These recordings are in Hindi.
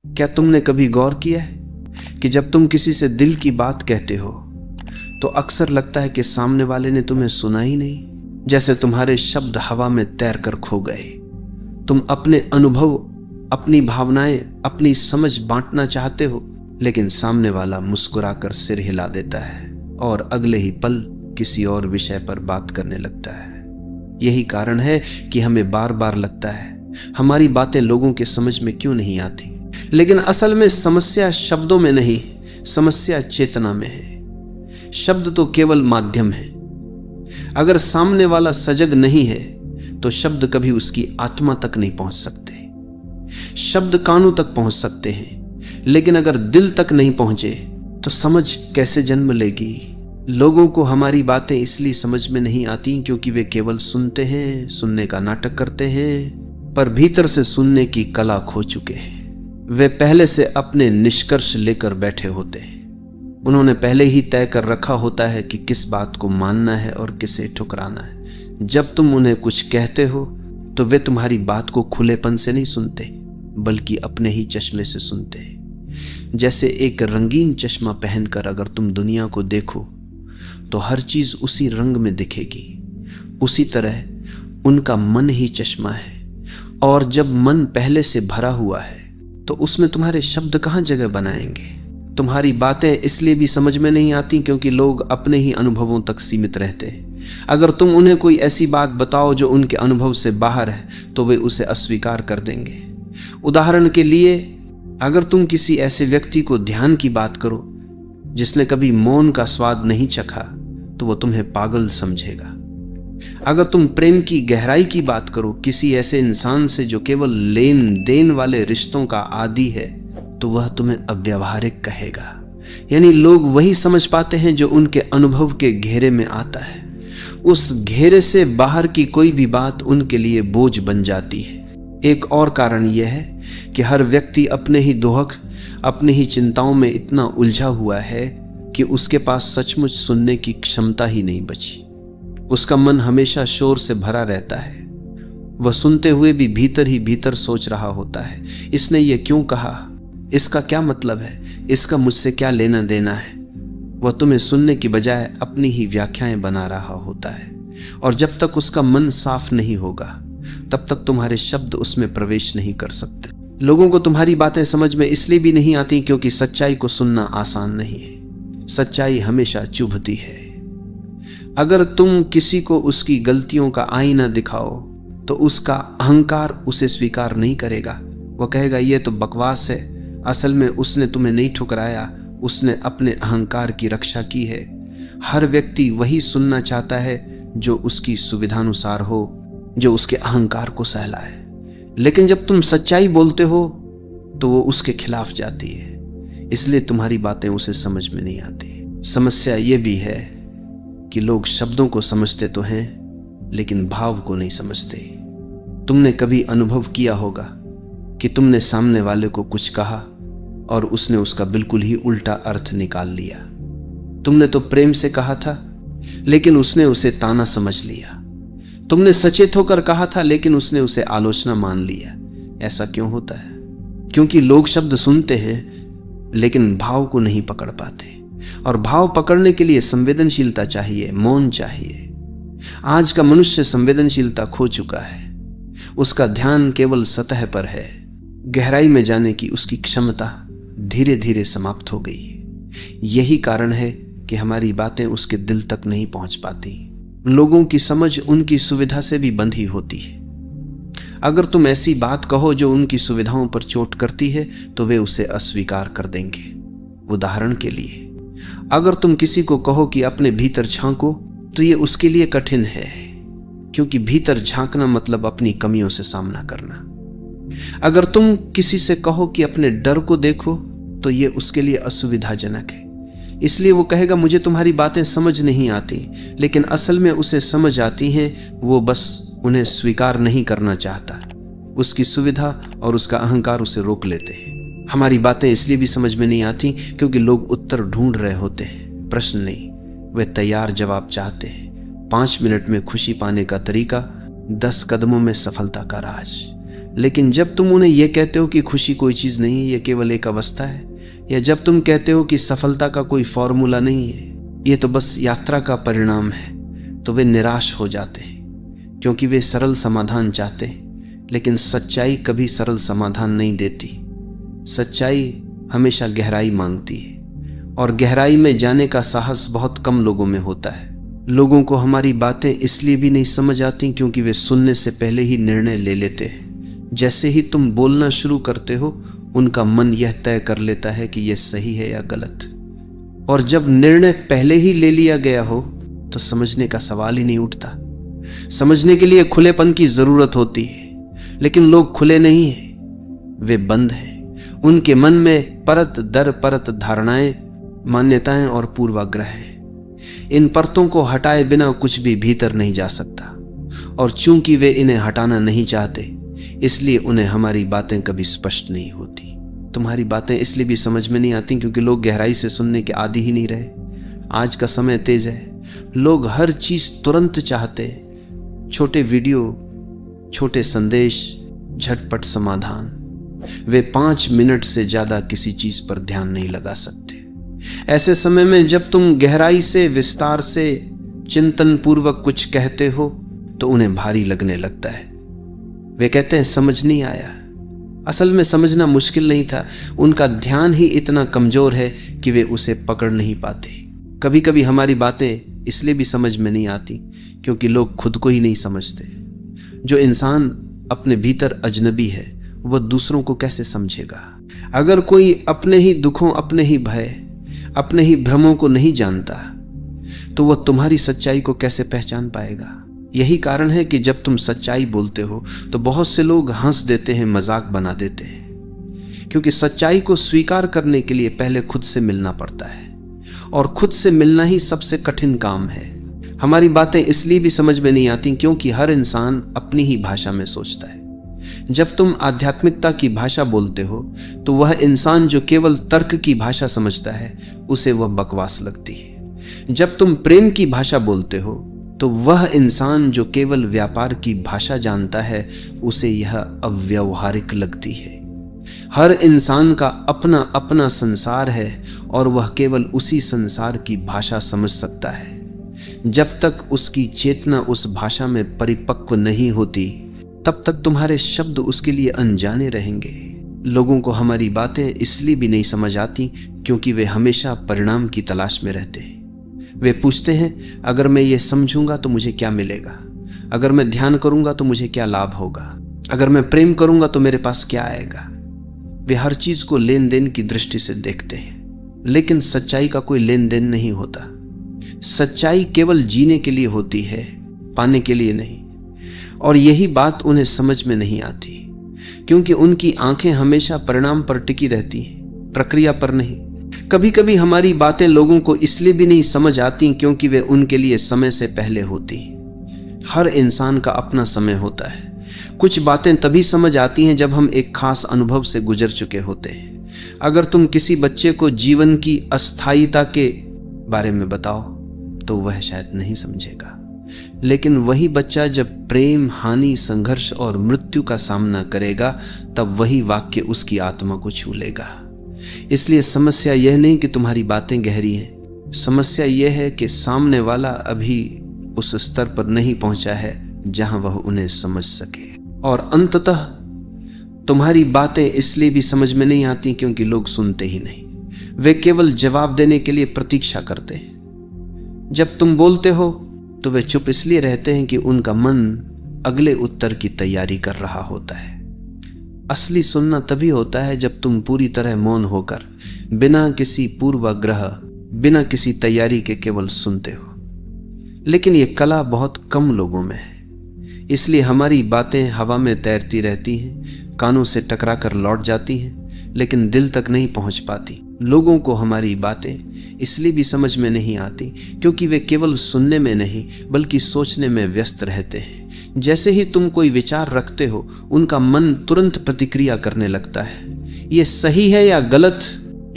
क्या तुमने कभी गौर किया है कि जब तुम किसी से दिल की बात कहते हो तो अक्सर लगता है कि सामने वाले ने तुम्हें सुना ही नहीं, जैसे तुम्हारे शब्द हवा में तैर कर खो गए। तुम अपने अनुभव, अपनी भावनाएं, अपनी समझ बांटना चाहते हो, लेकिन सामने वाला मुस्कुराकर सिर हिला देता है और अगले ही पल किसी और विषय पर बात करने लगता है। यही कारण है कि हमें बार बार लगता है हमारी बातें लोगों के समझ में क्यों नहीं आती। लेकिन असल में समस्या शब्दों में नहीं, समस्या चेतना में है। शब्द तो केवल माध्यम है। अगर सामने वाला सजग नहीं है तो शब्द कभी उसकी आत्मा तक नहीं पहुंच सकते। शब्द कानों तक पहुंच सकते हैं, लेकिन अगर दिल तक नहीं पहुंचे तो समझ कैसे जन्म लेगी। लोगों को हमारी बातें इसलिए समझ में नहीं आती क्योंकि वे केवल सुनते हैं, सुनने का नाटक करते हैं, पर भीतर से सुनने की कला खो चुके हैं। वे पहले से अपने निष्कर्ष लेकर बैठे होते हैं। उन्होंने पहले ही तय कर रखा होता है कि किस बात को मानना है और किसे ठुकराना है। जब तुम उन्हें कुछ कहते हो तो वे तुम्हारी बात को खुलेपन से नहीं सुनते, बल्कि अपने ही चश्मे से सुनते हैं। जैसे एक रंगीन चश्मा पहनकर अगर तुम दुनिया को देखो तो हर चीज उसी रंग में दिखेगी। उसी तरह उनका मन ही चश्मा है, और जब मन पहले से भरा हुआ है तो उसमें तुम्हारे शब्द कहां जगह बनाएंगे। तुम्हारी बातें इसलिए भी समझ में नहीं आती क्योंकि लोग अपने ही अनुभवों तक सीमित रहते हैं। अगर तुम उन्हें कोई ऐसी बात बताओ जो उनके अनुभव से बाहर है तो वे उसे अस्वीकार कर देंगे। उदाहरण के लिए, अगर तुम किसी ऐसे व्यक्ति को ध्यान की बात करो जिसने कभी मौन का स्वाद नहीं चखा तो वो तुम्हें पागल समझेगा। अगर तुम प्रेम की गहराई की बात करो किसी ऐसे इंसान से जो केवल लेन देन वाले रिश्तों का आदी है तो वह तुम्हें अव्यावहारिक कहेगा। यानी लोग वही समझ पाते हैं जो उनके अनुभव के घेरे में आता है। उस घेरे से बाहर की कोई भी बात उनके लिए बोझ बन जाती है। एक और कारण यह है कि हर व्यक्ति अपने ही दोहक, अपनी ही चिंताओं में इतना उलझा हुआ है कि उसके पास सचमुच सुनने की क्षमता ही नहीं बची। उसका मन हमेशा शोर से भरा रहता है। वह सुनते हुए भी भीतर ही भीतर सोच रहा होता है, इसने ये क्यों कहा, इसका क्या मतलब है, इसका मुझसे क्या लेना देना है। वह तुम्हें सुनने की बजाय अपनी ही व्याख्याएं बना रहा होता है, और जब तक उसका मन साफ नहीं होगा तब तक तुम्हारे शब्द उसमें प्रवेश नहीं कर सकते। लोगों को तुम्हारी बातें समझ में इसलिए भी नहीं आती क्योंकि सच्चाई को सुनना आसान नहीं है। सच्चाई हमेशा चुभती है। अगर तुम किसी को उसकी गलतियों का आईना दिखाओ तो उसका अहंकार उसे स्वीकार नहीं करेगा। वह कहेगा यह तो बकवास है, असल में उसने तुम्हें नहीं ठुकराया, उसने अपने अहंकार की रक्षा की है। हर व्यक्ति वही सुनना चाहता है जो उसकी सुविधानुसार हो, जो उसके अहंकार को सहलाए। लेकिन जब तुम सच्चाई बोलते हो तो वो उसके खिलाफ जाती है, इसलिए तुम्हारी बातें उसे समझ में नहीं आती। समस्या ये भी है कि लोग शब्दों को समझते तो हैं लेकिन भाव को नहीं समझते। तुमने कभी अनुभव किया होगा कि तुमने सामने वाले को कुछ कहा और उसने उसका बिल्कुल ही उल्टा अर्थ निकाल लिया। तुमने तो प्रेम से कहा था लेकिन उसने उसे ताना समझ लिया। तुमने सचेत होकर कहा था लेकिन उसने उसे आलोचना मान लिया। ऐसा क्यों होता है? क्योंकि लोग शब्द सुनते हैं लेकिन भाव को नहीं पकड़ पाते, और भाव पकड़ने के लिए संवेदनशीलता चाहिए, मौन चाहिए। आज का मनुष्य संवेदनशीलता खो चुका है। उसका ध्यान केवल सतह पर है। गहराई में जाने की उसकी क्षमता धीरे धीरे समाप्त हो गई। यही कारण है कि हमारी बातें उसके दिल तक नहीं पहुंच पाती। लोगों की समझ उनकी सुविधा से भी बंधी होती है। अगर तुम ऐसी बात कहो जो उनकी सुविधाओं पर चोट करती है तो वे उसे अस्वीकार कर देंगे। उदाहरण के लिए, अगर तुम किसी को कहो कि अपने भीतर झांको तो ये उसके लिए कठिन है, क्योंकि भीतर झांकना मतलब अपनी कमियों से सामना करना। अगर तुम किसी से कहो कि अपने डर को देखो तो ये उसके लिए असुविधाजनक है, इसलिए वो कहेगा मुझे तुम्हारी बातें समझ नहीं आती, लेकिन असल में उसे समझ आती हैं, वो बस उन्हें स्वीकार नहीं करना चाहता। उसकी सुविधा और उसका अहंकार उसे रोक लेते हैं। हमारी बातें इसलिए भी समझ में नहीं आती क्योंकि लोग उत्तर ढूंढ रहे होते हैं, प्रश्न नहीं। वे तैयार जवाब चाहते हैं। 5 मिनट में खुशी पाने का तरीका, 10 कदमों में सफलता का राज। लेकिन जब तुम उन्हें यह कहते हो कि खुशी कोई चीज नहीं है, यह केवल एक अवस्था है, या जब तुम कहते हो कि सफलता का कोई फॉर्मूला नहीं है, ये तो बस यात्रा का परिणाम है, तो वे निराश हो जाते हैं, क्योंकि वे सरल समाधान चाहते हैं। लेकिन सच्चाई कभी सरल समाधान नहीं देती। सच्चाई हमेशा गहराई मांगती है, और गहराई में जाने का साहस बहुत कम लोगों में होता है। लोगों को हमारी बातें इसलिए भी नहीं समझ आती क्योंकि वे सुनने से पहले ही निर्णय ले लेते हैं। जैसे ही तुम बोलना शुरू करते हो, उनका मन यह तय कर लेता है कि यह सही है या गलत। और जब निर्णय पहले ही ले लिया गया हो तो समझने का सवाल ही नहीं उठता। समझने के लिए खुलेपन की जरूरत होती है, लेकिन लोग खुले नहीं हैं, वे बंद हैं। उनके मन में परत दर परत धारणाएं, मान्यताएं और पूर्वाग्रह हैं। इन परतों को हटाए बिना कुछ भी भीतर नहीं जा सकता, और चूंकि वे इन्हें हटाना नहीं चाहते, इसलिए उन्हें हमारी बातें कभी स्पष्ट नहीं होती। तुम्हारी बातें इसलिए भी समझ में नहीं आती क्योंकि लोग गहराई से सुनने के आदी ही नहीं रहे। आज का समय तेज है, लोग हर चीज तुरंत चाहते, छोटे वीडियो, छोटे संदेश, झटपट समाधान। वे 5 मिनट से ज्यादा किसी चीज पर ध्यान नहीं लगा सकते। ऐसे समय में जब तुम गहराई से, विस्तार से, चिंतन पूर्वक कुछ कहते हो तो उन्हें भारी लगने लगता है। वे कहते हैं समझ नहीं आया। असल में समझना मुश्किल नहीं था, उनका ध्यान ही इतना कमजोर है कि वे उसे पकड़ नहीं पाते। कभी कभी हमारी बातें इसलिए भी समझ में नहीं आती क्योंकि लोग खुद को ही नहीं समझते। जो इंसान अपने भीतर अजनबी है, वह दूसरों को कैसे समझेगा? अगर कोई अपने ही दुखों, अपने ही भय, अपने ही भ्रमों को नहीं जानता, तो वह तुम्हारी सच्चाई को कैसे पहचान पाएगा? यही कारण है कि जब तुम सच्चाई बोलते हो तो बहुत से लोग हंस देते हैं, मजाक बना देते हैं, क्योंकि सच्चाई को स्वीकार करने के लिए पहले खुद से मिलना पड़ता है, और खुद से मिलना ही सबसे कठिन काम है। हमारी बातें इसलिए भी समझ में नहीं आती क्योंकि हर इंसान अपनी ही भाषा में सोचता है। जब तुम आध्यात्मिकता की भाषा बोलते हो तो वह इंसान जो केवल तर्क की भाषा समझता है, उसे वह बकवास लगती है। जब तुम प्रेम की भाषा बोलते हो तो वह इंसान जो केवल व्यापार की भाषा जानता है, उसे यह अव्यावहारिक लगती है। हर इंसान का अपना अपना संसार है, और वह केवल उसी संसार की भाषा समझ सकता है। जब तक उसकी चेतना उस भाषा में परिपक्व नहीं होती, तब तक तुम्हारे शब्द उसके लिए अनजाने रहेंगे। लोगों को हमारी बातें इसलिए भी नहीं समझ आती क्योंकि वे हमेशा परिणाम की तलाश में रहते हैं। वे पूछते हैं, अगर मैं ये समझूंगा तो मुझे क्या मिलेगा? अगर मैं ध्यान करूंगा तो मुझे क्या लाभ होगा? अगर मैं प्रेम करूंगा तो मेरे पास क्या आएगा? वे हर चीज को लेन देन की दृष्टि से देखते हैं, लेकिन सच्चाई का कोई लेन देन नहीं होता। सच्चाई केवल जीने के लिए होती है, पाने के लिए नहीं। और यही बात उन्हें समझ में नहीं आती क्योंकि उनकी आंखें हमेशा परिणाम पर टिकी रहती हैं, प्रक्रिया पर नहीं। कभी कभी हमारी बातें लोगों को इसलिए भी नहीं समझ आती क्योंकि वे उनके लिए समय से पहले होती। हर इंसान का अपना समय होता है। कुछ बातें तभी समझ आती हैं जब हम एक खास अनुभव से गुजर चुके होते हैं। अगर तुम किसी बच्चे को जीवन की अस्थायीता के बारे में बताओ तो वह शायद नहीं समझेगा, लेकिन वही बच्चा जब प्रेम, हानि, संघर्ष और मृत्यु का सामना करेगा, तब वही वाक्य उसकी आत्मा को छू लेगा। इसलिए समस्या यह नहीं कि तुम्हारी बातें गहरी हैं, समस्या यह है कि सामने वाला अभी उस स्तर पर नहीं पहुंचा है जहां वह उन्हें समझ सके। और अंततः तुम्हारी बातें इसलिए भी समझ में नहीं आती क्योंकि लोग सुनते ही नहीं, वे केवल जवाब देने के लिए प्रतीक्षा करते हैं। जब तुम बोलते हो तो वे चुप इसलिए रहते हैं कि उनका मन अगले उत्तर की तैयारी कर रहा होता है। असली सुनना तभी होता है जब तुम पूरी तरह मौन होकर, बिना किसी पूर्वाग्रह, बिना किसी तैयारी के केवल सुनते हो। लेकिन यह कला बहुत कम लोगों में है, इसलिए हमारी बातें हवा में तैरती रहती हैं, कानों से टकरा कर लौट जाती हैं, लेकिन दिल तक नहीं पहुंच पाती। लोगों को हमारी बातें इसलिए भी समझ में नहीं आती क्योंकि वे केवल सुनने में नहीं बल्कि सोचने में व्यस्त रहते हैं। जैसे ही तुम कोई विचार रखते हो, उनका मन तुरंत प्रतिक्रिया करने लगता है। ये सही है या गलत,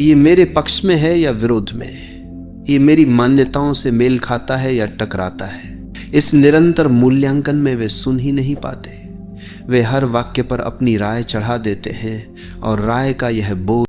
ये मेरे पक्ष में है या विरोध में, ये मेरी मान्यताओं से मेल खाता है या टकराता है। इस निरंतर मूल्यांकन में वे सुन ही नहीं पाते। वे हर वाक्य पर अपनी राय चढ़ा देते हैं और राय का यह बोझ